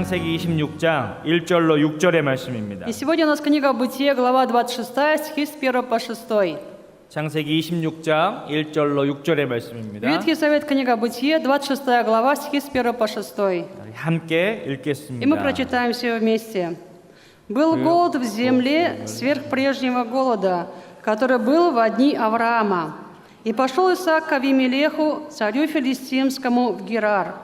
창세기 26장 1절로 6절의 말씀입니다. И сегодня у нас книга Бытие, глава 26, стихи с 1 по 6. 창세기 26장 1절로 6절의 말씀입니다. Ветхий Завет, книга Бытие, 26 глава, стихи с 1 по 6. 함께 И мы 읽겠습니다. прочитаем все вместе. «Был голод в земле сверх прежнего голода, который был во дни Авраама. И пошел Исаак к Авимелеху, царю филистимскому, в Герар.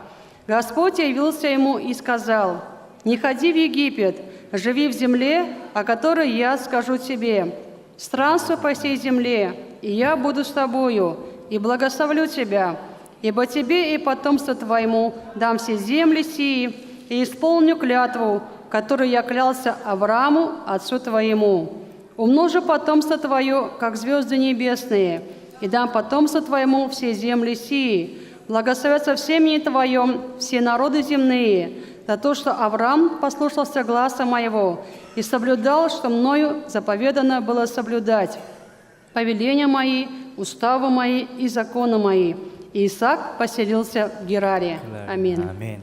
Господь явился ему и сказал: „Не ходи в Египет, живи в земле, о которой я скажу тебе. Странствуй по сей земле, и я буду с тобою, и благословлю тебя. Ибо тебе и потомству твоему дам все земли сии, и исполню клятву, которую я клялся Аврааму, отцу твоему. Умножу потомство твое, как звезды небесные, и дам потомству твоему все земли сии. Благословятся в семени твоем все народы земные, за то, что Авраам послушался гласа моего и соблюдал, что мною заповедано было соблюдать повеления мои, уставы мои и законы мои. И Исаак поселился в Гераре». Аминь. 아멘.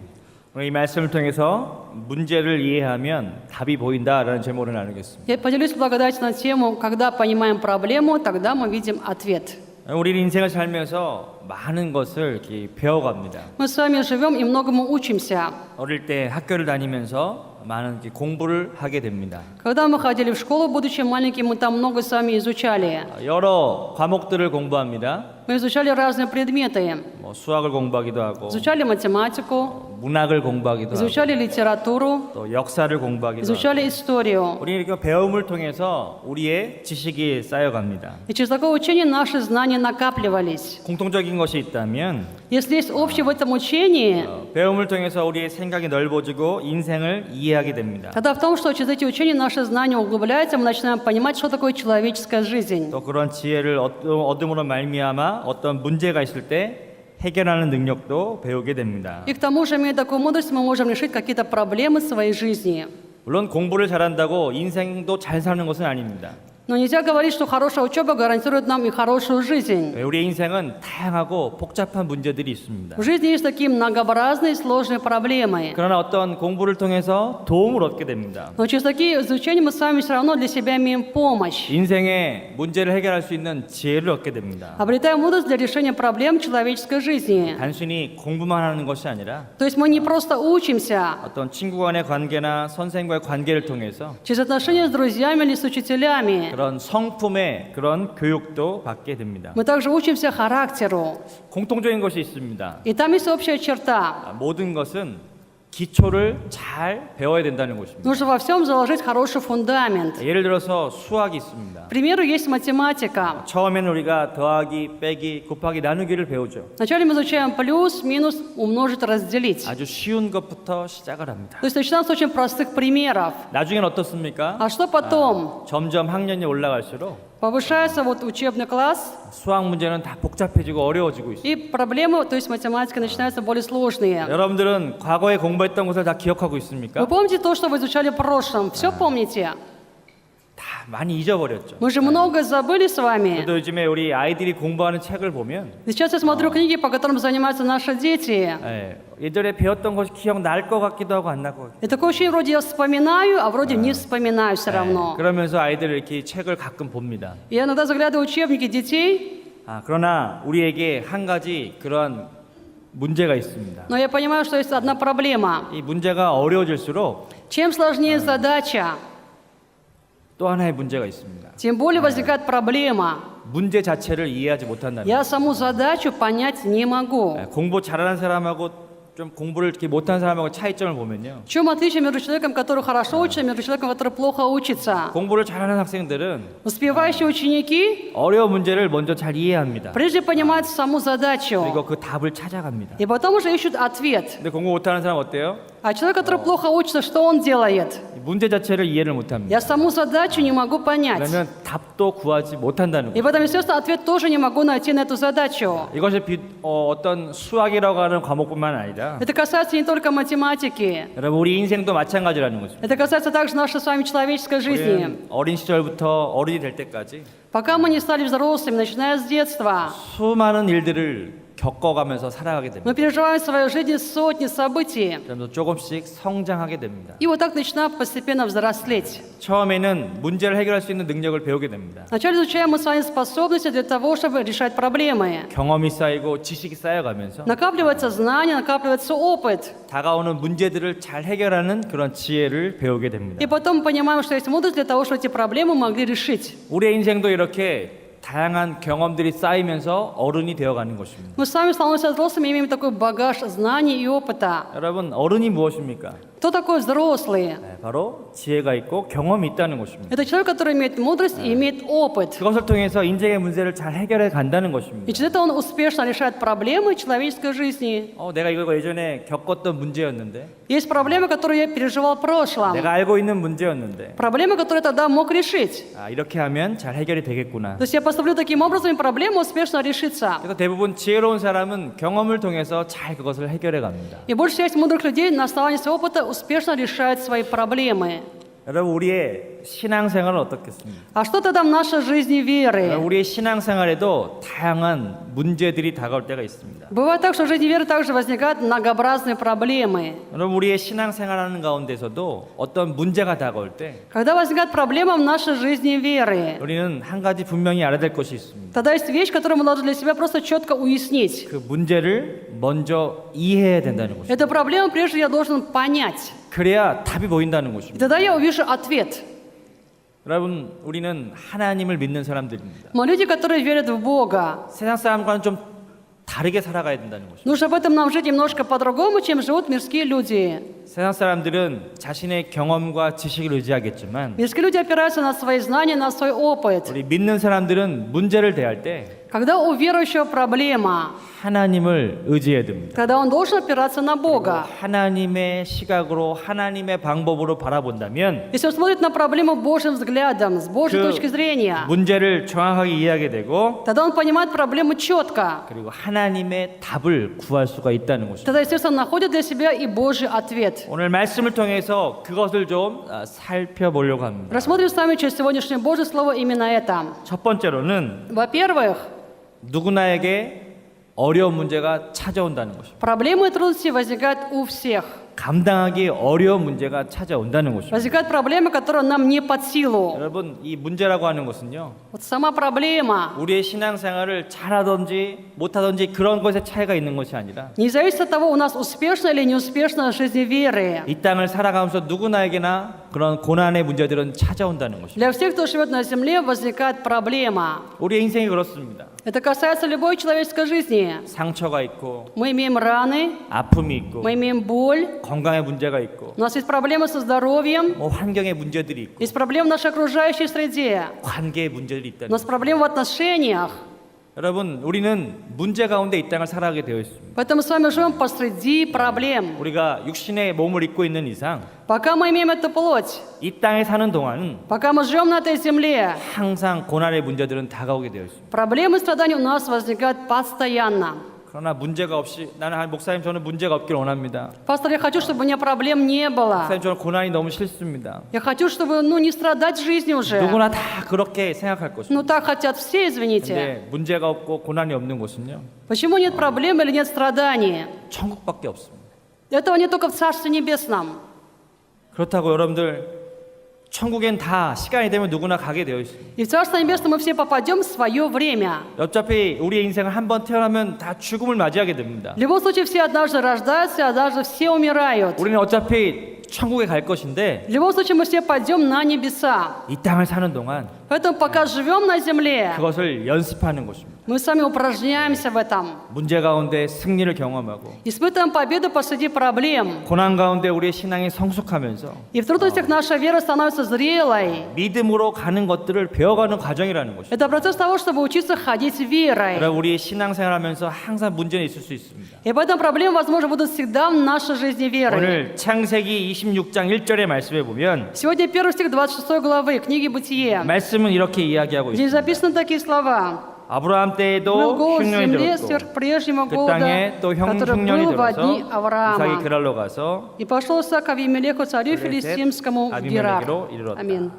오늘 이 말씀을 통해서 문제를 이해하면 답이 보인다라는 제목으로 나누겠습니다. Я поделюсь благодатью на тему «Когда понимаем проблему, тогда мы видим ответ». 우리 인생을 살면서 많은 것을 이렇게 배워갑니다. Мы с вами живем и многому учимся. 어릴 때 학교를 다니면서 많은 이렇게 공부를 하게 됩니다. Когда мы ходили в школу, будучи маленькими, мы там много с вами изучали. 여러 과목들을 공부합니다. Мы изучали разные предметы. 뭐 수학을 공부하기도 하고, Изучали математику, 문학을 공부하기도 하고, изучали литературу, 또 역사를 공부하기도 하고. изучали историю. 우리 이렇게 배움을 통해서 우리의 지식이 쌓여갑니다. И через такое учение наши знания накапливались. 공통적인 것이 있다면 Если есть общее в этом учении, 배움을 통해서 우리의 생각이 넓어지고 인생을 이해하게 됩니다. тогда в том, что через эти учения наши знания углубляются, мы начинаем понимать, что такое человеческая жизнь. 또 그런 지혜를 얻음으로 말미암아 어떤 문제가 있을 때 해결하는 능력도 배우게 됩니다. И к тому же, имея такую мудрость, мы можем решить какие-то проблемы своей жизни. 물론 공부를 잘한다고 인생도 잘 사는 것은 아닙니다. Но нельзя говорить, что хорошая учеба гарантирует нам и хорошую жизнь. 우리의 인생은 다양하고 복잡한 문제들이 있습니다. В жизни есть такие многообразные и сложные проблемы. 그러나 어떤 공부를 통해서 도움을 얻게 됩니다. Но через такие изучения мы с вами все равно для себя имеем помощь. 인생의 문제를 해결할 수 있는 지혜를 얻게 됩니다. Обретаем мудрость для решения проблем человеческой жизни. 단순히 공부만 하는 것이 아니라 То есть мы не просто учимся 어떤 친구 간의 관계나 선생과의 관계를 통해서 через отношения с друзьями или с учителями. 그런 성품의 그런 교육도 받게 됩니다. Мы также учимся характеру. 공통적인 것이 있습니다. И там есть общая черта. 모든 것은 기초를 잘 배워야 된다는 것입니다. Нужно во всем заложить хороший фундамент. 예를 들어서 수학이 있습니다. К примеру, есть математика. 처음에는 우리가 더하기, 빼기, 곱하기, 나누기를 배우죠. Вначале мы изучаем плюс, минус, умножить, разделить. 아주 쉬운 것부터 시작을 합니다. То есть начинаем с очень простых примеров. 나중엔 어떻습니까? А что потом? 점점 학년이 올라갈수록 Повышается вот учебный класс, 수학 문제는 다 복잡해지고 어려워지고 있어요. и проблемы, то есть математика, начинаются более сложные. 여러분들은 과거에 공부했던 것을 다 기억하고 있습니까? Вы помните то, что вы изучали в прошлом? Все помните? 다 많이 잊어버렸죠. Мы же многое забыли с вами. 저도 요즘에 우리 아이들이 공부하는 책을 보면 Сейчас я смотрю книги, по которым занимаются наши дети. 예전에 배웠던 것이 기억날 것 같기도 하고 안 날 것 같기도 И такое ощущение, вроде я вспоминаю, а вроде не вспоминаю все 하고. равно. 그러면서 아이들 이렇게 책을 가끔 봅니다. Я иногда заглядываю в учебники детей, 그러나 우리에게 한 가지 그런 문제가 있습니다. но я понимаю, что есть одна проблема. 이 문제가 어려워질수록 Чем сложнее задача, 또 하나의 문제가 있습니다. тем более возникает проблема. 문제 자체를 이해하지 못한다는 Я саму задачу понять не могу. 거예요. 공부 잘하는 사람하고 좀 공부를 이렇게 못하는 사람하고 차이점을 보면요. В чем отличие между человеком, который хорошо учится, и между человеком, который плохо учится? 공부를 잘하는 학생들은 Успевающие ученики 어려운 문제를 먼저 잘 이해합니다. прежде понимают саму задачу, 그리고 그 답을 찾아갑니다. и потом уже ищут ответ. 근데 공부 못하는 사람 어때요? А человек, который плохо учится, что он делает? 문제 자체를 이해를 못합니다. Я саму задачу не могу понять. 그러면 답도 구하지 못한다는 И 거예요. в этом, естественно, ответ тоже не могу найти на эту задачу. 이것이 어떤 수학이라고 하는 과목뿐만 아니라 Это касается не только математики. 여러분 우리 인생도 마찬가지라는 거죠. Это касается также нашей с вами человеческой жизни. 우리는 어린 시절부터 어른이 될 때까지 Пока мы не стали взрослыми, начиная с детства, 수많은 일들을 겪어가면서 살아가게 Мы 됩니다. переживаем в своей жизни сотни событий. 그러면서 조금씩 성장하게 됩니다. И вот так начинаем постепенно взрослеть. 처음에는 문제를 해결할 수 있는 능력을 배우게 됩니다. Вначале изучаем мы свои способности для того, чтобы решать проблемы. 경험이 쌓이고 지식이 쌓여가면서 Накапливается знание, накапливается опыт. 다가오는 문제들을 잘 해결하는 그런 지혜를 배우게 됩니다. И потом мы понимаем, что есть мудрость для того, чтобы эти проблемы могли решить. 우리의 인생도 이렇게 다양한 경험들이 쌓이면서 어른이 되어가는 것입니다. Мы сами становимся взрослыми, имеем такой багаж знаний и опыта. 여러분, 어른이 무엇입니까? Кто такой взрослый? 네, 바로 지혜가 있고 경험이 있다는 것입니다. Это человек, который имеет мудрость и имеет опыт. 그것을 통해서 인생의 문제를 잘 해결해 간다는 И 것입니다. через это он успешно решает проблемы человеческой жизни. 내가 이거 예전에 겪었던 문제였는데, Есть проблемы, которые я переживал в прошлом. 내가 알고 있는 문제였는데, Проблемы, которые я тогда мог решить. 이렇게 하면 잘 해결이 되겠구나. То есть я поставлю таким образом, и проблема успешно решится. 그래서 대부분 지혜로운 사람은 경험을 통해서 잘 그것을 해결해 갑니다. И большая часть мудрых людей на основании своего опыта успешно решает свои проблемы. 여러분, 우리의 신앙생활은 어떻겠습니까? А что тогда в нашей жизни веры? 우리의 신앙생활에도 다양한 문제들이 다가올 때가 있습니다. Бывает так, что в жизни веры также возникают многообразные проблемы. 여러분, 우리의 신앙생활하는 가운데서도 어떤 문제가 다가올 때 Когда возникает проблема в нашей жизни веры, 우리는 한 가지 분명히 알아야 될 것이 있습니다. тогда есть вещь, которую мы должны для себя просто четко уяснить. 그 문제를 먼저 이해해야 된다는 것입니다. Эту проблему прежде я должен понять. 그래야 답이 보인다는 И 것입니다. тогда я увижу ответ. 여러분, 우리는 하나님을 믿는 사람들입니다. Мы люди, которые верят в Бога. 세상 사람과는 좀 다르게 살아가야 된다는 것입니다. Нужно в этом нам жить немножко по-другому, чем живут мирские люди. 세상 사람들은 자신의 경험과 지식을 의지하겠지만 Мирские люди опираются на свои знания, на свой опыт. 우리 믿는 사람들은 문제를 대할 때 Когда у верующего проблема, 하나님을 의지해야 됩니다. тогда он должен опираться на Бога. 하나님의 시각으로 하나님의 방법으로 바라본다면 Если он смотрит на проблему Божьим взглядом, с Божьей 그 точки зрения, 문제를 정확하게 이해하게 되고 тогда он понимает проблему четко. 그리고 하나님의 답을 구할 수가 있다는 것입니다. Тогда, естественно, он находит для себя и Божий ответ. 오늘 말씀을 통해서 그것을 좀 살펴보려고 합니다. Рассмотрим с вами через сегодняшнее Божье Слово именно это. 첫 번째로는 Во-первых, 누구나에게 어려운 문제가 찾아온다는 것입니다. проблемы и трудности возникают у всех. 감당하기 어려운 문제가 찾아온다는 것입니다. Возникают проблемы, которые нам не под силу. 여러분, 이 문제라고 하는 것은요, Вот сама проблема 우리의 신앙생활을 잘하든지 못하든지 그런 것에 차이가 있는 것이 아니라 не зависит от того, у нас успешно или неуспешно в жизни веры. 이 땅을 살아가면서 누구나에게나 그런 고난의 문제들은 찾아온다는 것입니다. Для всех, кто живет на земле, возникает проблема. 우리의 인생이 그렇습니다. Это касается любой человеческой жизни. 상처가 있고 Мы имеем раны, 아픔이 있고 мы имеем боль, 건강의 문제가 있고 у нас есть проблемы со здоровьем, 환경의 문제들이 있고 есть проблемы в нашей окружающей среде, 관계의 문제들이 у 있다는 нас проблемы в отношениях. 여러분, 우리는 문제 가운데 이 땅을 살아가게 되어 있습니다. Поэтому мы с вами живем посреди проблем. 우리가 육신의 몸을 입고 있는 이상 Пока мы имеем эту плоть, 이 땅에 사는 동안은 пока мы живем на этой земле, 항상 고난의 문제들은 다가오게 되어 있습니다. проблемы и страдания у нас возникают постоянно. 그러나 문제가 없이 나는 목사님 저는 문제가 없길 원합니다. Пастор, я хочу, чтобы у меня проблем не было. 목사님 저는 고난이 너무 싫습니다. Я хочу, чтобы, не страдать в жизни уже. 누구나 다 그렇게 생각할 것입니다. Так хотят все, извините. 근데 문제가 없고 고난이 없는 곳은요, Почему нет проблем или нет страданий? 천국밖에 없습니다. Этого нет только в Царстве Небесном. 그렇다고 여러분들 천국엔 다 시간이 되면 누구나 가게 되어 있습니다. И в Царство Небесное мы все попадем в свое время. 어차피 우리의 인생을 한번 태어나면 다 죽음을 맞이하게 됩니다. В любом случае все однажды рождаются, и однажды все умирают. 우리는 어차피 천국에 갈 것인데 В любом случае мы все пойдем на небеса. 이 땅을 사는 동안 Поэтому пока живем на земле, 그것을 연습하는 것입니다. мы с вами упражняемся в этом. 문제 가운데 승리를 경험하고 Испытываем победу посреди проблем. 고난 가운데 우리의 신앙이 성숙하면서 И в трудностях наша вера становится зрелой. 믿음으로 가는 것들을 배워가는 과정이라는 것입니다. Это процесс того, чтобы учиться ходить верой. 그러나 우리의 신앙생활하면서 항상 문제는 있을 수 있습니다. И поэтому проблемы, возможно, будут всегда в нашей жизни веры. 오늘 창세기 26장 1절의 말씀에 보면 Сегодня 1 стих 26 главы книги «Бытие». 말씀은 이렇게 이야기하고 Здесь 있습니다. записаны такие слова. 아브라함 «Был 때에도 голод в 흉년이 земле 들었고 сверх прежнего 그 голода, 땅에 또 который 흉년이 был в 들어서 одни 이삭이 Авраама. 그랄로 가서 И пошел Исаак к Авимелеху, царю филистимскому, в Герар». 아비멜렉으로 이르렀다. Аминь.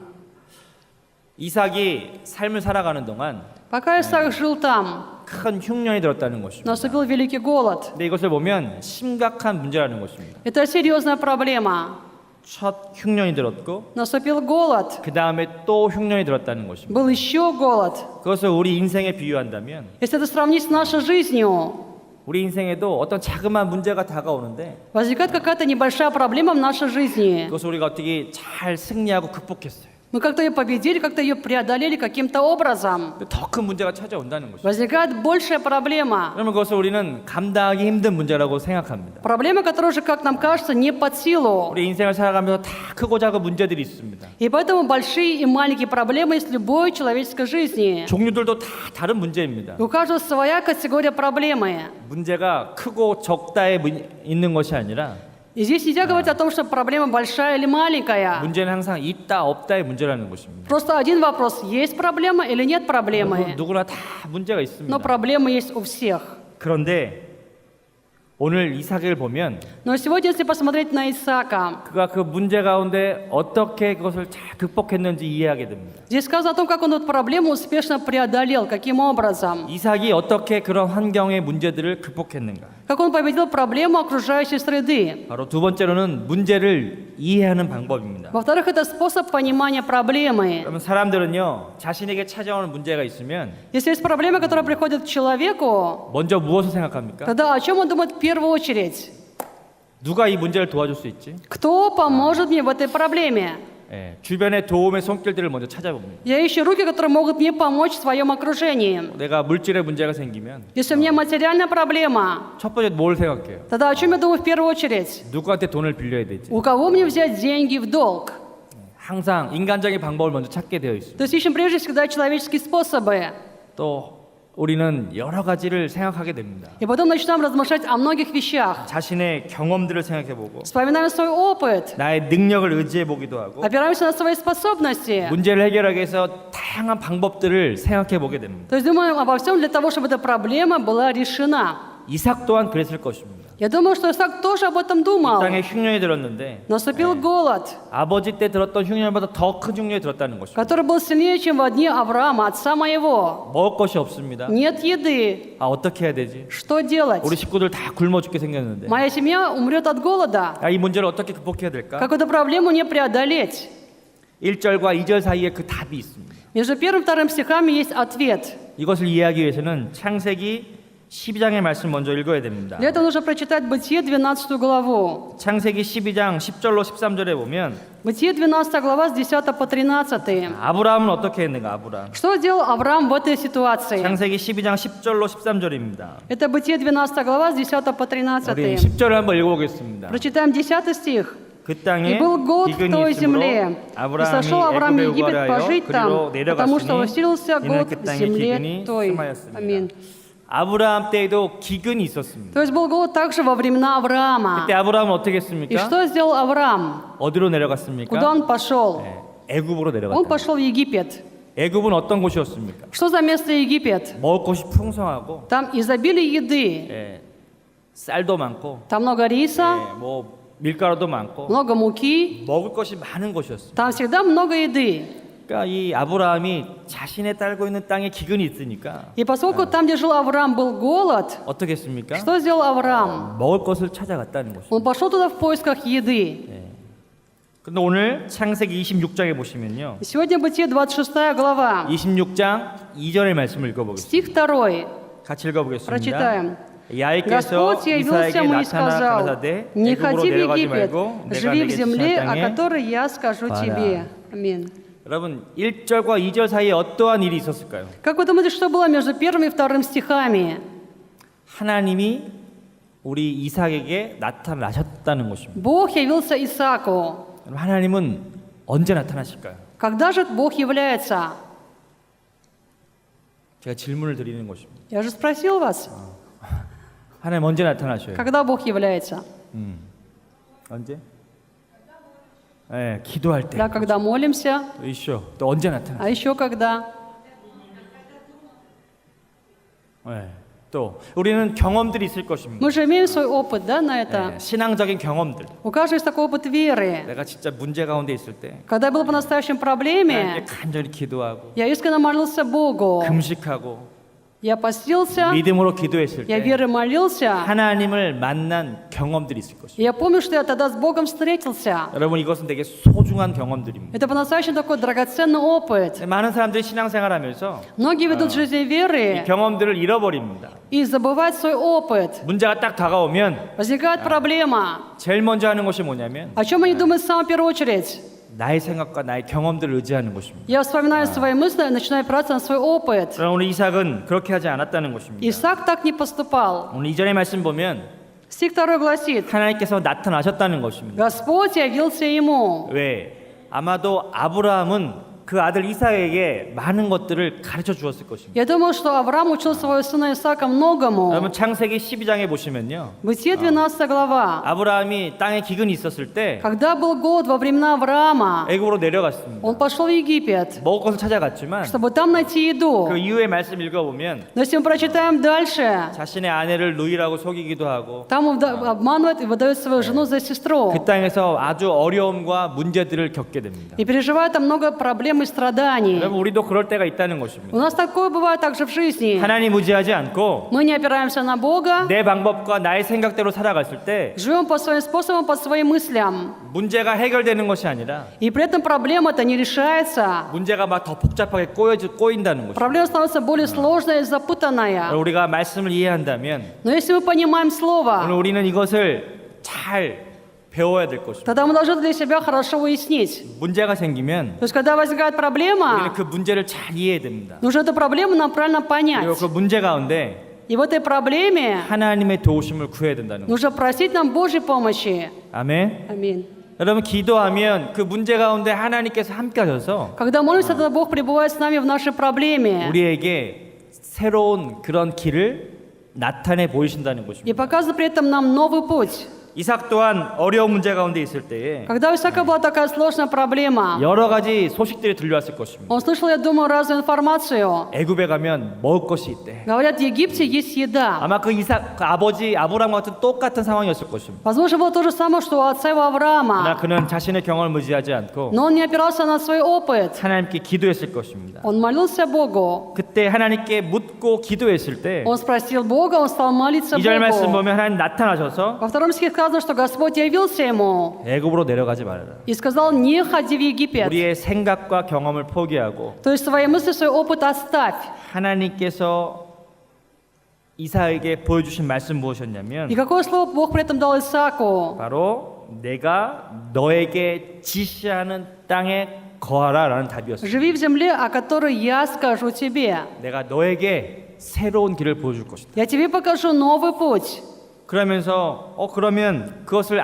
이삭이 삶을 살아가는 동안 Пока Исаак жил там, 큰 흉년이 들었다는 것입니다. Наступил великий голод. 근데 이것을 보면 심각한 문제라는 것입니다. Это серьезная проблема. 첫 흉년이 들었고 Наступил голод. 그 다음에 또 흉년이 들었다는 것입니다. Был еще голод. 그것을 우리 인생에 비유한다면 Если это сравнить с нашей жизнью, 우리 인생에도 어떤 자그마한 문제가 다가오는데 возникает какая-то небольшая проблема в нашей жизни. 그것을 우리가 어떻게 잘 승리하고 극복했어요. Мы как-то ее победили, как-то ее преодолели каким-то образом. 더 큰 문제가 찾아온다는 것입니다. Возникает большая проблема. 그러면 그것을 우리는 감당하기 힘든 문제라고 생각합니다. Проблема, которая уже, как нам кажется, не под силу. 우리 인생을 살아가면서 다 크고 작은 문제들이 있습니다. И поэтому большие и маленькие проблемы есть в любой человеческой жизни. 종류들도 다 다른 문제입니다. И у каждого своя категория проблемы. 문제가 크고 적다에 있는 것이 아니라 И здесь нельзя говорить о том, что проблема большая или маленькая. 문제는 항상 있다 없다의 문제라는 것입니다. Просто один вопрос: есть проблема или нет проблемы? 누구나 다 문제가 Но 있습니다. проблема есть у всех. 그런데 오늘 이삭을 보면 Но сегодня, если посмотреть на Исаака, 그가 그 문제 가운데 어떻게 그것을 잘 극복했는지 이해하게 됩니다. здесь сказано о том, как он эту проблему успешно преодолел, каким образом, 이삭이 어떻게 그런 환경의 문제들을 극복했는가. как он победил проблему окружающей среды. 바로 두 번째로는 문제를 이해하는 방법입니다. Во-вторых, это способ понимания проблемы. 그러면 사람들은요, 자신에게 찾아오는 문제가 있으면 Если есть проблема, которая приходит к человеку, 먼저 무엇을 생각합니까? тогда о чем он думает в первую очередь? 누가 이 문제를 도와줄 수 있지? Кто поможет мне в этой проблеме? 예, 주변의 도움의 손길들을 먼저 찾아봅니다. Я ищу руки, которые могут мне помочь в своем окружении. 내가 물질의 문제가 생기면 Если у меня материальная проблема, 첫 번째 뭘 생각해요? тогда о чем я думаю в первую очередь? 누구한테 돈을 빌려야 되지? У кого мне взять деньги в долг? 항상 인간적인 방법을 먼저 찾게 되어 있습니다. То есть ищем прежде всегда человеческие способы. 또 우리는 여러 가지를 생각하게 됩니다. И потом начинаем размышлять о многих вещах. 자신의 경험들을 생각해보고 Вспоминаем свой опыт. 나의 능력을 의지해보기도 하고 Опираемся на свои способности. 문제를 해결하기 위해서 다양한 방법들을 생각해보게 됩니다. То есть думаем обо всем для того, чтобы эта проблема была решена. 이삭 또한 그랬을 것입니다. Я думаю, что Исаак тоже об этом 이 думал. 땅에 흉년이 들었는데 Наступил голод, 아버지 때 들었던 흉년보다 더 큰 흉년이 들었다는 것입니다. который был сильнее, чем в дни Авраама, отца моего. 먹을 것이 없습니다. Нет еды. 아 어떻게 해야 되지? Что делать? 우리 식구들 다 굶어 죽게 생겼는데 Моя семья умрет от голода. 아, 이 문제를 어떻게 극복해야 될까? Как эту проблему не преодолеть? 1절과 2절 사이에 그 답이 있습니다. Между первым и вторым стихами есть ответ. 이것을 이해하기 위해서는 창세기 12장의 말씀 먼저 읽어야 됩니다. Для этого нужно прочитать Бытие 12 главу. 창세기 12장 10절로 13절에 보면 Бытие 12 глава с 10 по 13. 아브라함은 어떻게 했는가? 아브라함. Что сделал Авраам в этой ситуации? 창세기 12장 10절로 13절입니다. Это Бытие 12 глава с 10 по 우리 13. 10절을 한번 읽어보겠습니다. Прочитаем 10 стих. 그 «И 땅에 был год в 기근이 той 있으므로 земле, и 아브라함이 сошел Авраам в 애굽에 Египет 우거하여 пожить 그리로 там, потому что 내려갔으니 усилился 이는 год 그 в 땅에 земле 기근이 той». 심하였습니다. Аминь. 아브라함 때에도 기근이 있었습니다. То есть был голод также во времена Авраама. 그때 아브라함은 어떻게 И 했습니까? что сделал Авраам? 어디로 Куда 내려갔습니까? он пошел? 네, 애굽으로 Он 내려갔다. пошел в Египет. 애굽은 어떤 곳이었습니까? Что за место Египет? 먹을 것이 풍성하고 Там изобилие еды. 예, 쌀도 많고 Там много риса, 예, 뭐 밀가루도 많고 много муки. 먹을 것이 많은 곳이었습니다. Там всегда много еды. 그러니까 이 아브라함이 자신의 딸고 있는 땅에 기근이 있으니까 И поскольку там, где жил Авраам, был голод, 어떻게 했습니까? что сделал Авраам? 먹을 것을 찾아갔다는 것입니다. Он пошел туда в поисках еды. 근데 오늘 창세기 26장에 보시면요. Сегодня Бытие 26 глава, 26장 2절의 말씀을 읽어보겠습니다. стих 2. 같이 읽어보겠습니다. Прочитаем. 야훼께서 Господь явился 이삭에게 ему и 나타나 сказал: 가라사대 «Не 애굽으로 ходи в 내려가지 Египет, 말고 내가 живи в 내게 земле, 지시할 о 땅에 которой я скажу 가라». тебе». Аминь. 여러분 1절과 2절 사이에 어떠한 일이 있었을까요? Как вы думаете, что было между первым и вторым стихами? 하나님이 우리 이삭에게 나타나셨다는 것입니다. Бог явился Исааку. 여러분, 하나님은 언제 나타나실까요? Когда же Бог является? 제가 질문을 드리는 것입니다. Я же спросил вас, 하나님 언제 나타나셔요? когда Бог является? 언제? 네, 기도할 때. Да, когда молимся, 이쇼. 또 언제 나타나? а еще когда? 네. 또 우리는 경험들이 있을 것입니다. Мы же имеем свой опыт, да, на это. 네, 신앙적인 경험들. У каждого есть такой опыт веры. 내가 진짜 문제 가운데 있을 때 Когда я был по-настоящем 하나님께 проблеме, 간절히 기도하고 я искренне молился Богу. 금식하고 Я постился, 믿음으로 기도했을 я 때 верой молился, 하나님을 만난 경험들이 있을 것입니다. и я помню, что я тогда с Богом встретился. 여러분 이것은 되게 소중한 경험들입니다. Это по-настоящему такой драгоценный опыт. 많은 사람들이 신앙생활하면서 Многие ведут жизнь 이 веры 경험들을 잃어버립니다. и забывают свой опыт. 문제가 딱 다가오면 Возникает проблема. 제일 먼저 하는 것이 뭐냐면 О чем они думают в самую первую очередь? 나의 생각과 나의 경험들을 의지하는 것입니다. Я вспоминаю свои мысли и начинаю опираться на свой опыт. 그러나 오늘 이삭은 그렇게 하지 않았다는 것입니다. Исаак так не поступал. 오늘 이전의 말씀 보면 Стих 2 гласит, 하나님께서 나타나셨다는 것입니다. Господь явился ему. 왜? 아마도 아브라함은 그 아들 이삭에게 많은 것들을 가르쳐 주었을 것입니다. Я думаю, что Авраам учил своего сына Исаака многому. 여러분 창세기 12장에 보시면요. Бытие 12 глава. 아브라함이 땅에 기근이 있었을 때 Когда был год во времена Авраама, 애굽으로 내려갔습니다. он пошел в Египет, 먹을 것을 찾아갔지만 чтобы там найти еду. 그 이후의 말씀 읽어보면 Но если мы прочитаем дальше, 자신의 아내를 누이라고 속이기도 하고 там он обманывает и выдает свою жену за сестру. 그 땅에서 아주 어려움과 문제들을 겪게 됩니다. И переживает там много проблем и страданий. 여러분 우리도 그럴 때가 있다는 У 것입니다. нас такое бывает также в жизни. 하나님 의지하지 않고 Мы не опираемся на Бога, 내 방법과 나의 생각대로 살아갔을 때 живем по своим способам, по своим мыслям. 문제가 해결되는 것이 아니라 И при этом проблема-то не решается. 문제가 막 더 복잡하게 꼬인다는 것입니다. Проблема становится более сложная и запутанная. 우리가 말씀을 이해한다면 Но если мы понимаем 오늘 Слово, 우리는 이것을 잘 배워야 될 것입니다. тогда мы должны для себя хорошо уяснить. 문제가 생기면 То есть, когда возникает 우리는 проблема, 그 문제를 잘 이해해야 됩니다. нужно эту проблему нам правильно 그리고 понять. 그 문제 가운데 И в этой проблеме 하나님의 도우심을 구해야 된다는 거예요. нужно просить нам Божьей помощи. 아멘. Аминь. 여러분 기도하면 그 문제 가운데 하나님께서 함께 하셔서 Когда молимся, тогда Бог пребывает с нами в нашей проблеме 우리에게 새로운 그런 길을 나타내 보이신다는 и 것입니다. показывает при этом нам новый путь. 이삭 또한 어려운 문제 가운데 있을 때에 Когда у Исаака была такая сложная проблема, 여러 가지 소식들이 들려왔을 것입니다. он слышал, я думаю, разную информацию. 애굽에 가면 먹을 것이 있대. Говорят, в Египте есть еда. 아마 그 이삭 그 아버지 아브라함 같은 똑같은 상황이었을 것입니다. Возможно, было то же самое, что у отца его 그러나 Авраама. 그는 자신의 경험을 의지하지 않고 Но он не опирался на свой опыт. 하나님께 기도했을 것입니다. Он молился Богу. 그때 하나님께 묻고 기도했을 때 Он спросил Бога, он стал молиться 2절 말씀 Богу. 보면 하나님 나타나셔서 Во втором стихе сказано, что Господь явился ему 애굽으로 내려가지 말아라. и сказал, не ходи в Египет. 우리의 생각과 경험을 포기하고 То есть свои мысли, свой опыт оставь. 하나님께서 이삭에게 보여주신 말씀 무엇이었냐면 И какое слово Бог при этом дал Исааку? 바로 내가 너에게 지시하는 땅에 거하라라는 답이었습니다. Живи в земле, о которой я скажу тебе. 내가 너에게 새로운 길을 보여줄 것이다. Я тебе покажу новый путь. 그러면서 그러면 그것을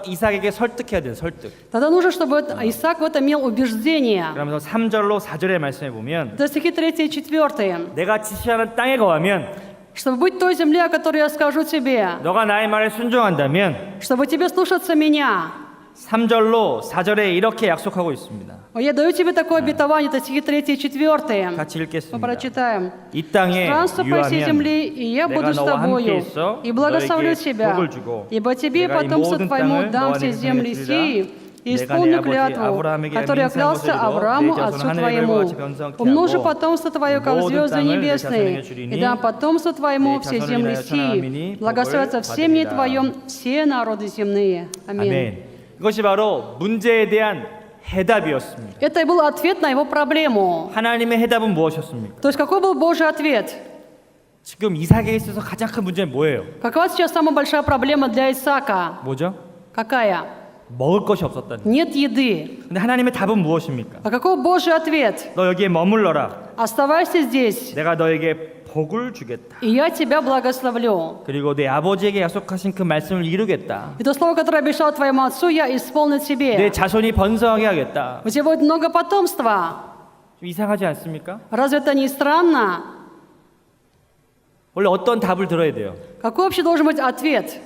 이삭에게 설득해야 돼요. 설득. Тогда нужно, чтобы Исаак в этом имел убеждение. 그러면서 3절로 4절의 말씀에 보면 Это стихи 3 и 4. 내가 지시하는 땅에 거하면 Чтобы быть в той земле, о которой я скажу тебе. 너가 나의 말에 순종한다면 Чтобы тебе слушаться меня. 3절로 4절에 이렇게 약속하고 있습니다. Я даю тебе такое обетование, это стихи 3 и 4. 같이 Мы 읽겠습니다. прочитаем. 이 땅에 Странствуй по всей 유하면 земле, и я 내가 буду с 너와 함께 тобою, 있어 и благословлю 너에게 тебя, 복을 주고 ибо тебе и 내가 이 потомству 모든 твоему 땅을 дам 너와 все 내 земли 자손에게 сии, 주리라. и 내가 내 исполню 아버지 клятву, 아브라함에게 которую я 맹세한 клялся 것을 Аврааму, 내 отцу 자손 하늘의 твоему, 별과 같이 번성케 умножу 하고 потомство твое, как 모든 звезды 땅을 내 небесные, 자손에게 주리니 и дам потомству твоему 내 все 자손을 земли 인하여 천하민이 сии, 복을 благословятся в семени 받으리라. твоем все народы земные. Аминь. 아멘. 이것이 바로 문제에 대한 해답이었습니다. Это и был ответ на его проблему. 하나님의 해답은 무엇이었습니까? То есть какой был Божий ответ? 지금 이삭에게 있어서 가장 큰 문제는 뭐예요? Какова сейчас самая большая проблема для Исаака? 뭐죠? Какая? 먹을 것이 없었다는. Нет еды. 근데 하나님의 답은 무엇입니까? А какой Божий ответ? 너 여기에 머물러라. Оставайся здесь, 내가 너에게 복을 주겠다. и я тебя благословлю. 그리고 내 아버지에게 약속하신 그 말씀을 이루겠다. И то слово, которое обещал твоему отцу, я исполню 내 тебе. 자손이 번성하게 하겠다. У тебя будет много потомства. 좀 이상하지 않습니까? Разве это не странно? 원래 어떤 답을 들어야 돼요? Какой вообще должен быть ответ?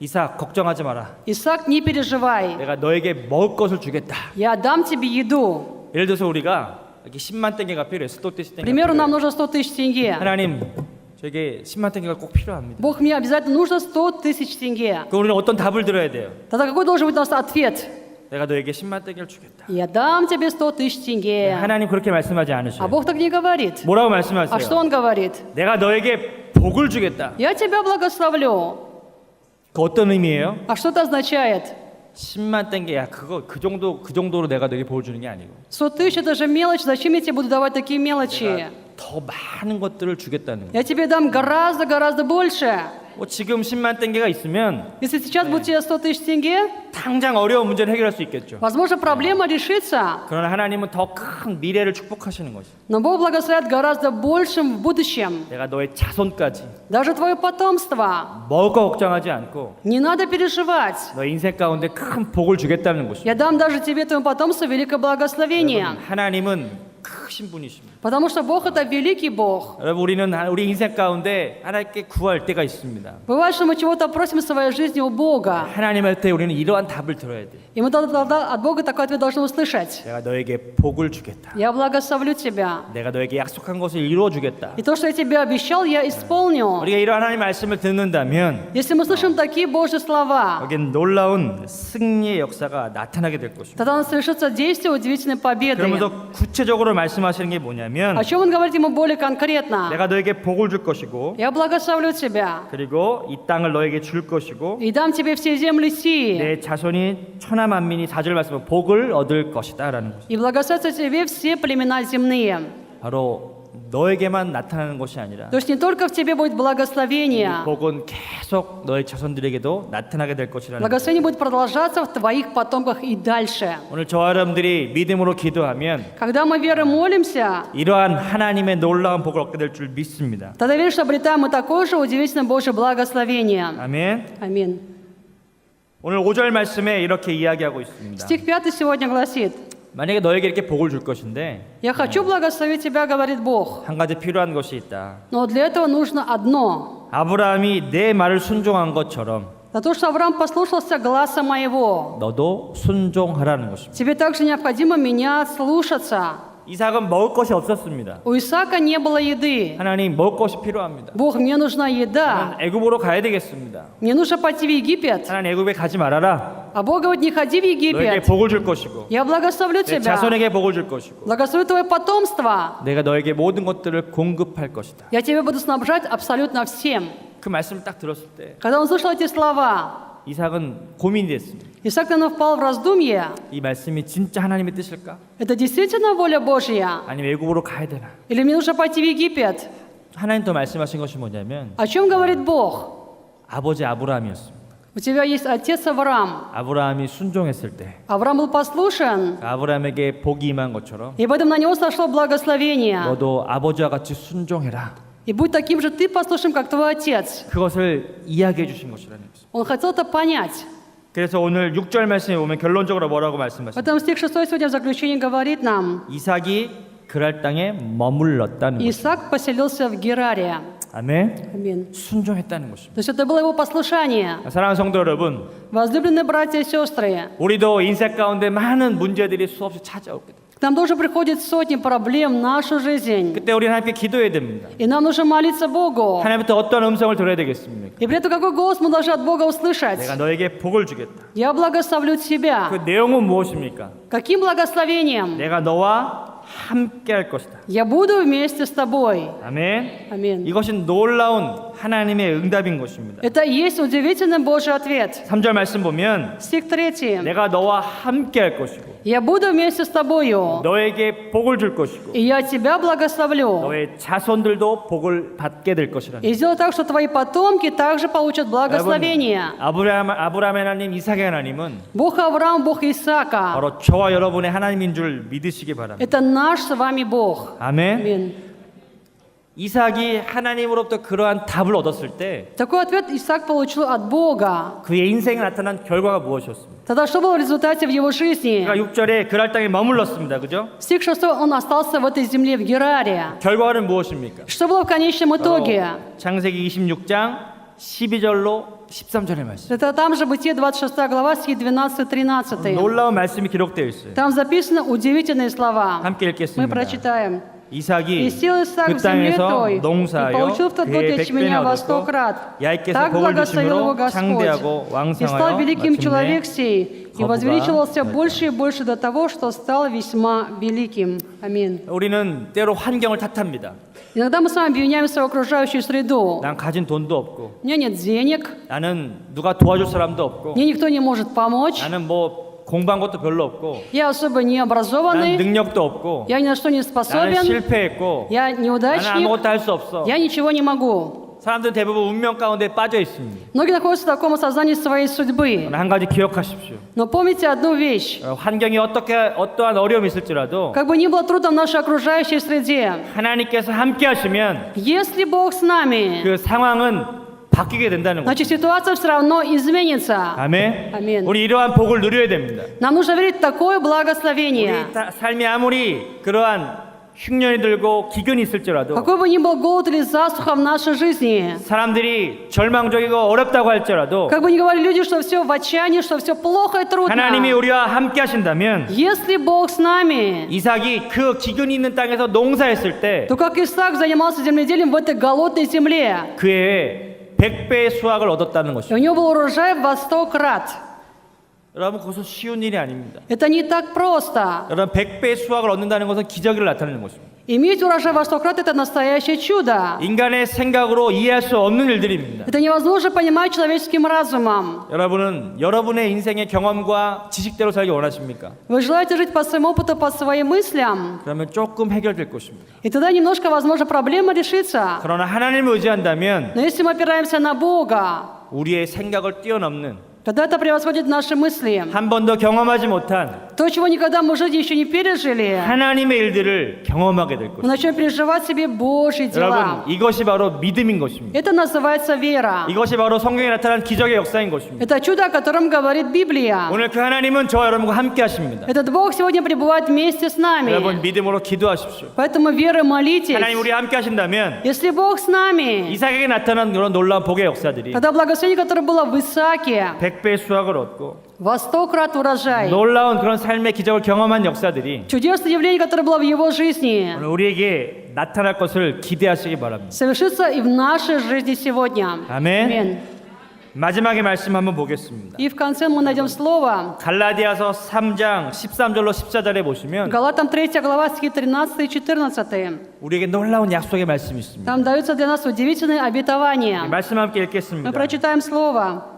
이삭 걱정하지 마라. Исаак, не переживай. 내가 너에게 먹을 것을 주겠다. Я дам тебе еду. 예를 들어서 우리가 이렇게 10만 땡겨가 필요해. 100,000 К 땡겨가 примеру, нам 필요해. нужно 100 тысяч тенге. 하나님, 저에게 10만 땡겨가 꼭 필요합니다. Бог, мне обязательно нужно 100 тысяч тенге. 그럼 우리는 어떤 답을 들어야 돼요? Тогда какой должен быть у нас ответ? 내가 너에게 10만 떼기를 주겠다. Я дам тебе 100 тысяч тенге. 하나님 그렇게 말씀하지 А 않으셔요. Бог так не говорит. 뭐라고 А что 말씀하세요? Он говорит? 내가 너에게 복을 주겠다. Я тебя благословлю. 그 어떤 의미예요? А что это означает? 10만 땡게 야 그거 그 정도로 내가 너에게 복을 주는 게 아니고 100 тысяч это же мелочь. Зачем я тебе буду давать такие мелочи? 더 많은 것들을 주겠다는 거예요. Я тебе дам гораздо больше. 뭐 지금 10만 땡게가 있으면 Если сейчас будет тебе 100 тысяч тенге, 당장 어려운 문제를 해결할 수 있겠죠. возможно, проблема решится. 그러나 하나님은 더 큰 미래를 축복하시는 것이. Но Бог благословит гораздо большим в будущем. 내가 너의 자손까지 Даже твое потомство. 먹을 거 걱정하지 않고 Не надо переживать. 너의 인생 가운데 큰 복을 주겠다는 것이. Я дам даже тебе, твоему потомству, великое благословение. 하나님은 크신 분이십니다. Потому что Бог – это великий Бог. 여러분 우리는 우리 인생 가운데 하나님께 구할 때가 있습니다. Бывает, что мы чего-то просим в своей жизни у Бога. 하나님한테 우리는 이러한 답을 들어야 돼. И мы тогда от Бога такой ответ должны услышать. 내가 너에게 복을 주겠다. Я благословлю тебя. 내가 너에게 약속한 것을 이루어 주겠다. И то, что я тебе обещал, я исполню. 우리가 이러한 하나님 말씀을 듣는다면 Если мы слышим такие Божьи слова, 여기는 놀라운 승리의 역사가 나타나게 될 것입니다. тогда у нас совершится действие удивительной победы. 그러면서 구체적으로 말씀하시는 게 뭐냐면 О чем Он говорит ему более конкретно? 내가 너에게 복을 줄 것이고 Я благословлю тебя 그리고 이 땅을 너에게 줄 것이고 и dам тебе все земли сии. 내 자손이 천하만민이 4절 말씀은 복을 얻을 것이다라는 것입니다. И благословятся тебе все племена земные. 바로 너에게만 나타나는 것이 아니라 То есть не только в тебе будет благословение, 복은 계속 너의 자손들에게도 나타나게 될 것이라는 것입니다. благословение будет продолжаться в твоих потомках и дальше. 오늘 저와 여러분들이 믿음으로 기도하면 Когда мы верой молимся, 이러한 하나님의 놀라운 복을 얻게 될 줄 믿습니다. тогда веришь, что обретаем мы такое же удивительное Божье благословение. 아멘. Аминь. 오늘 5절 말씀에 이렇게 이야기하고 있습니다. Стих 5 сегодня гласит: 만약에 너에게 이렇게 복을 줄 것인데 «Я хочу благословить тебя, говорит Бог, 한 가지 필요한 것이 있다. но для этого нужно одно. 아브라함이 내 말을 순종한 것처럼 За то, что Авраам послушался гласа моего, 너도 순종하라는 것입니다. тебе также необходимо меня слушаться». 이삭은 먹을 것이 없었습니다. У Исаака не было еды. 하나님 먹을 것이 필요합니다. Бог, мне нужна еда. 하나님 애굽으로 가야 되겠습니다. Мне нужно пойти в Египет. 하나님 애굽에 가지 말아라. А Бог говорит: не ходи в 너에게 Египет. 복을 줄 것이고 Я благословлю 내 тебя. 자손에게 복을 줄 것이고 Благословлю твое потомство. 내가 너에게 모든 것들을 공급할 것이다. Я тебе буду снабжать абсолютно всем. 그 말씀을 딱 들었을 때 Когда он слышал эти слова, 이삭은 고민이 됐습니다. Исаак, наверное, впал в раздумье. 이 말씀이 진짜 하나님의 뜻일까? Это действительно воля Божья? 아니면 애굽으로 가야 되나? Или мне нужно пойти в Египет? 하나님 또 말씀하신 것이 뭐냐면 О чем говорит Бог? 아버지 아브라함이었습니다. У тебя есть отец Авраам. 아브라함이 순종했을 때 Авраам был послушен, 아브라함에게 복이 임한 것처럼 и поэтому на него сошло благословение. 너도 아버지와 같이 순종해라. И будь таким же ты послушным, как твой отец. 그것을 이야기해 주신 것이라는 것입니다. Он хотел это понять. 그래서 오늘 6절 말씀에 보면 결론적으로 뭐라고 말씀하십니까? Поэтому стих 6 сегодня в заключении говорит нам: 이삭이 그랄 땅에 머물렀다는 것입니다. Исаак поселился в Гераре. 아멘. Аминь. 순종했다는 것입니다. То есть это было его послушание. 사랑하는 성도 여러분, Возлюбленные братья и сестры, 우리도 인생 가운데 많은 문제들이 수없이 찾아오게 됩니다. к нам тоже приходят сотни проблем в нашу жизнь. 그때 우리는 하나님께 기도해야 됩니다. И нам нужно молиться Богу. 하나님부터 어떤 음성을 들어야 되겠습니까? И при этом какой голос мы должны от Бога услышать? 내가 너에게 복을 주겠다. Я благословлю тебя. 그 내용은 무엇입니까? Каким благословением? 내가 너와 함께 할 것이다. Я буду вместе с тобой. 아멘. Аминь. 이것이 놀라운 하나님의 응답인 것입니다. Это и есть удивительный Божий ответ. 3절 말씀 보면 Стих 3. 내가 너와 함께 할 것이고 Я буду вместе с тобою, 너에게 복을 줄 것이고 и я тебя благословлю. 너의 자손들도 복을 받게 될 것이라는 И сделаю так, что твои потомки также получат 여러분, благословение. 아브라함의 하나님, 이삭의 하나님은 Бог Авраам, Бог Исаака. 바로 저와 여러분의 하나님인 줄 믿으시기 바랍니다. Это наш с вами Бог. 아멘. Аминь. 이삭이 하나님으로부터 그러한 답을 얻었을 때 Такой ответ Исаак получил от Бога. 그의 인생에 나타난 결과가 무엇이었습니까? Тогда что было в результате в его жизни? 그러니까 6절에 그랄 땅에 머물렀습니다. 그죠? Стих 6, он остался в этой земле, в Гераре. 결과는 무엇입니까? Что было в конечном итоге? 창세기 26장 12절로 13절의 말씀. Это там же Бытие 26 глава, стихи 12-13. 놀라운 말씀이 기록되어 있어요. Там записаны удивительные слова. 함께 Мы 읽겠습니다. прочитаем. 이삭이 И сел Исаак 그 в земле 땅에서 той, и 농사하여 получил в тот год 그의 ячменя во 100 100배나 крат. 야훼께서 Так 복을 благословил его 주심으로 창대하고 Господь. И стал 왕성하여 великим человек 마침내 сей, и 거부가 возвеличивался 되었다. больше и больше до того, что стал весьма великим. Аминь. 우리는 때로 환경을 탓합니다. Иногда мы с вами обвиняем свою окружающую среду. 난 가진 돈도 없고 У меня нет денег, 나는 누가 도와줄 사람도 없고 мне никто не может помочь, 나는 뭐 공부한 것도 별로 없고 я особо не 나는 образованный, 능력도 없고 я ни на что не 나는 способен, 실패했고 я 나는 неудачник, 아무것도 할 수 없어. я ничего не могу. 사람들은 대부분 운명 가운데 빠져 있습니다. Многие находятся в таком осознании своей судьбы. 한 가지 기억하십시오. Но помните одну вещь. 환경이 어떠한 어려움이 있을지라도 Как бы ни было трудно в нашей окружающей среде, 하나님께서 함께 하시면 если Бог с нами, 그 상황은 바뀌게 된다는 거죠. значит ситуация все равно изменится. 아멘. 아멘. 우리 이러한 복을 누려야 됩니다. Нам нужно верить в такое благословение. 우리 삶이 아무리 그러한 흉년이 들고 기근이 있을지라도 Какой бы ни был голод или засуха в нашей жизни, 사람들이 절망적이고 어렵다고 할지라도 как бы ни говорили люди, что все в отчаянии, что все плохо и 하나님이 трудно, 우리와 함께 하신다면 если Бог с нами, 이삭이 그 기근이 있는 땅에서 농사했을 때 то как Исаак занимался земледелием в этой голодной земле, 그 해에 100배의 수확을 얻었다는 и у 것입니다. него был урожай во 100 крат. 여러분 그것은 쉬운 일이 아닙니다. Это не так просто. 여러분 100배의 수확을 얻는다는 것은 기적을 나타내는 것입니다. Иметь урожай во 100 крат – это настоящее чудо. 인간의 생각으로 이해할 수 없는 일들입니다. Это невозможно понимать человеческим разумом. 여러분은 여러분의 인생의 경험과 지식대로 살기 원하십니까? Вы желаете жить по своему опыту, по своим мыслям, 그러면 조금 해결될 것입니다. и тогда немножко, возможно, проблема решится. 그러나 하나님을 의지한다면 Но если мы опираемся на Бога, 우리의 생각을 뛰어넘는 тогда это превосходит наши мысли. 한 번도 경험하지 못한 То, чего никогда мы в жизни еще не пережили, 하나님의 일들을 경험하게 될 мы 것입니다. начнем переживать себе Божьи дела. 여러분 이것이 바로 믿음인 것입니다. Это называется вера. 이것이 바로 성경에 나타난 기적의 역사인 것입니다. Это чудо, о котором говорит Библия. 오늘 그 하나님은 저와 여러분과 함께 하십니다. Этот Бог сегодня пребывает вместе с 여러분 нами. 믿음으로 기도하십시오. Поэтому верой молитесь. 하나님 우리 함께 하신다면 Если Бог с нами, 이삭에게 나타난 그런 놀라운 복의 역사들이 тогда благословение, которое было в Исааке, 100배의 수확을 얻고 во 100 крат урожай, 놀라운 그런 삶의 기적을 경험한 역사들이 чудесное явление, которое было в его жизни, 오늘 우리에게 나타날 것을 기대하시기 바랍니다. совершится и в нашей жизни сегодня. 아멘. 마지막에 말씀 한번 보겠습니다. И в конце мы найдем слово. 갈라디아서 3장 13절로 14절에 보시면 Галатам 3 глава, стихи 13 и 14. 우리에게 놀라운 약속의 말씀이 있습니다. Там даются для нас удивительные обетования. 말씀 함께 Мы 읽겠습니다. прочитаем слово.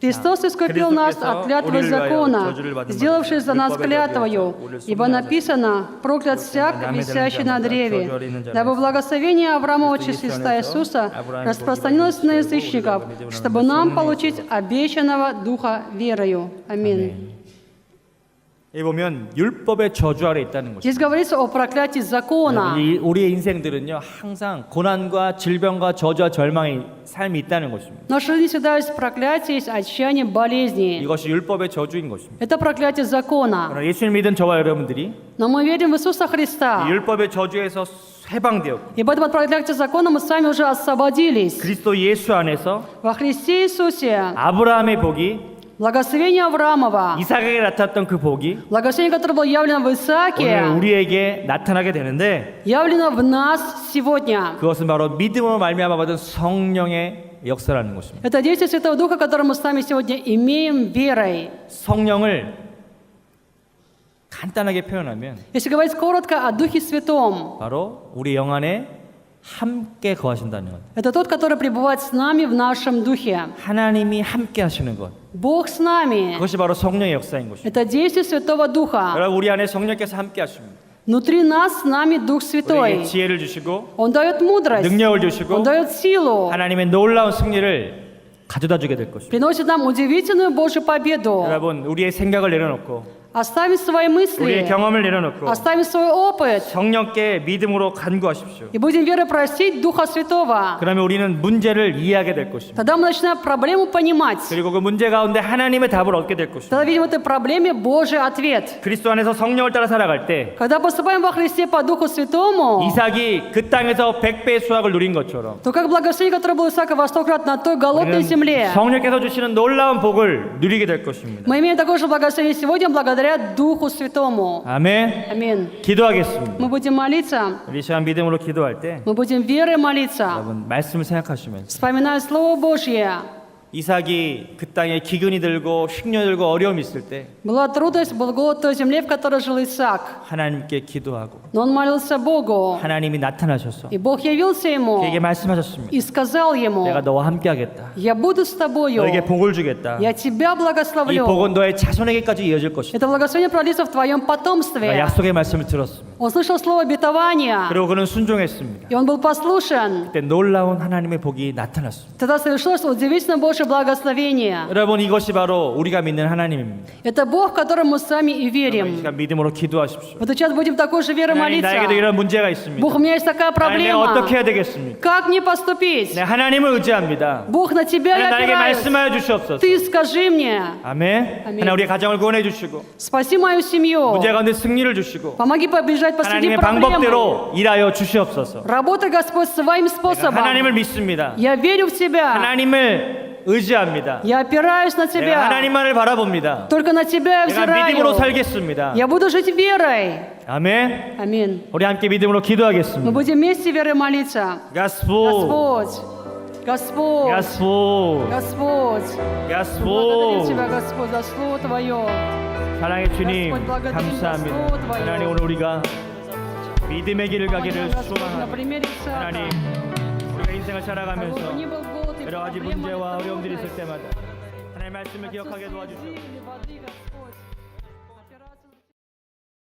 Христос искупил нас от клятвы закона, сделавшись за нас клятвою, ибо написано: «Проклят всяк, висящий на древе», дабы благословение Авраамова через Христа Иисуса распространилось на язычников, чтобы нам получить обещанного Духа верою. Аминь. 이 보면 율법의 저주 아래 있다는 것입니다. Здесь говорится о проклятии закона. 우리의 인생들은요 항상 고난과 질병과 저주와 절망의 삶이 있다는 것입니다. В нашей жизни всегда есть проклятие, есть отчаяние, болезни. 이것이 율법의 저주인 것입니다. Это проклятие закона. 그러나 예수를 믿은 저와 여러분들이 Но мы верим в Иисуса 이 Христа. 율법의 저주에서 해방되었고 И поэтому от проклятия закона мы сами уже освободились. 그리스도 예수 안에서 Во Христе Иисусе 아브라함의 복이 благословение Авраамова, 이삭에게 나타났던 그 복이 благословение, которое было явлено в 오늘 Исааке, 우리에게 나타나게 되는데 явлено в нас сегодня. 그것은 바로 믿음으로 말미암아 받은 성령의 역사라는 것입니다. Это действие Святого Духа, которое мы с вами сегодня имеем верой. 성령을 간단하게 표현하면 Если говорить коротко о Духе Святом, 바로 우리 영 안에 함께 거하신다는 것. это тот, который пребывает с нами в нашем Духе. 하나님이 함께 하시는 것. Бог с нами. 그것이 바로 성령의 역사인 것입니다. Это действие Святого Духа. 여러분 우리 안에 성령께서 함께 하십니다. Внутри нас с нами Дух 우리에게 Святой. 지혜를 주시고 Он дает мудрость, 능력을 주시고 Он дает силу, 하나님의 놀라운 승리를 가져다 주게 될 것입니다. приносит нам удивительную Божью победу. 여러분 우리의 생각을 내려놓고 Оставим свои 우리의 мысли, 경험을 내려놓고 оставим свой опыт 성령께 믿음으로 간구하십시오. и будем верой просить Духа Святого. 그러면 우리는 문제를 이해하게 될 것입니다. Тогда мы начинаем проблему понимать. 그리고 그 문제 가운데 하나님의 답을 얻게 될 것입니다. Тогда видим в этой проблеме Божий ответ. 그리스도 안에서 성령을 따라 살아갈 때 Когда поступаем во Христе по Духу Святому, 이삭이 그 땅에서 100배의 수확을 누린 것처럼 то как благословение, которое было Исаака во 100 крат на той голодной 우리는 земле, 성령께서 주시는 놀라운 복을 누리게 될 것입니다. мы имеем такое же благословение сегодня благодаря благодаря Духу Святому. 아멘. Аминь. 기도하겠습니다. Мы будем молиться, 우리 이 시간 믿음으로 기도할 때 мы будем верой молиться, 여러분 말씀을 생각하시면서 вспоминая Слово Божье. 이삭이 그 땅에 기근이 들고 흉년 들고 어려움이 있을 때 Была трудность, был голод в той земле, в которой жил Исаак. 하나님께 기도하고 Но он молился Богу, 하나님이 나타나셔서 и Бог явился ему 그에게 말씀하셨습니다. и сказал ему: 내가 너와 함께하겠다. «Я буду с тобою, 너에게 복을 주겠다. я тебя 이 благословлю». 복은 너의 자손에게까지 이어질 것이다. Это благословение пролится в твоем 내가 потомстве. 약속의 말씀을 들었습니다. Он слышал слово обетования, 그리고 그는 순종했습니다. и он был послушен. 그때 놀라운 하나님의 복이 나타났습니다. Тогда совершилось удивительно Божье благословение. 여러분 이것이 바로 우리가 믿는 하나님입니다. Это Бог, в котором мы сами и 이 верим. 시간 믿음으로 기도하십시오. Вот сейчас будем такой же верой 하나님 나에게도 молиться. 이런 문제가 있습니다. Бог, у меня есть такая 하나님 내가 проблема. 어떻게 해야 되겠습니까? Как мне поступить? 내 하나님을 의지합니다. Бог, на Тебя 하나님 я 나에게 опираюсь. 말씀하여 주시옵소서. Ты скажи мне. 아멘. 아멘. 하나님 우리의 가정을 구원해 주시고 Спаси мою семью. 문제 가운데 승리를 주시고 Помоги побежать посреди 하나님의 проблемы. 방법대로 일하여 주시옵소서. Работай, Господь, своим 내가 способом. 하나님을 믿습니다. Я верю в Тебя. 하나님을 의지합니다. Я опираюсь на 내가 Тебя. 하나님만을 바라봅니다. Только на Тебя я 내가 믿음으로 взираю. 살겠습니다. Я буду жить верой. 아멘. Аминь. 우리 함께 믿음으로 Мы 기도하겠습니다. будем вместе верой молиться. 가스포, Господь, Господь, 가스포, Господь. Благодарю 가스포. Тебя, Господь, за Слово Твое. 사랑의 주님 Господь, благодарим 감사합니다. за Слово Твое. 하나님 오늘 우리가 믿음의 길을 가기를 Господь, на 소망합니다. примере Исаака. 하나님 우리가 인생을 살아가면서 Какой бы ни был голод и 여러 가지 проблема, 문제와 это 어려움들이 있을 трудность. 때마다 하나님 말씀을 기억하게 Отсутствие 도와주시옵소서. еды или воды, Господь.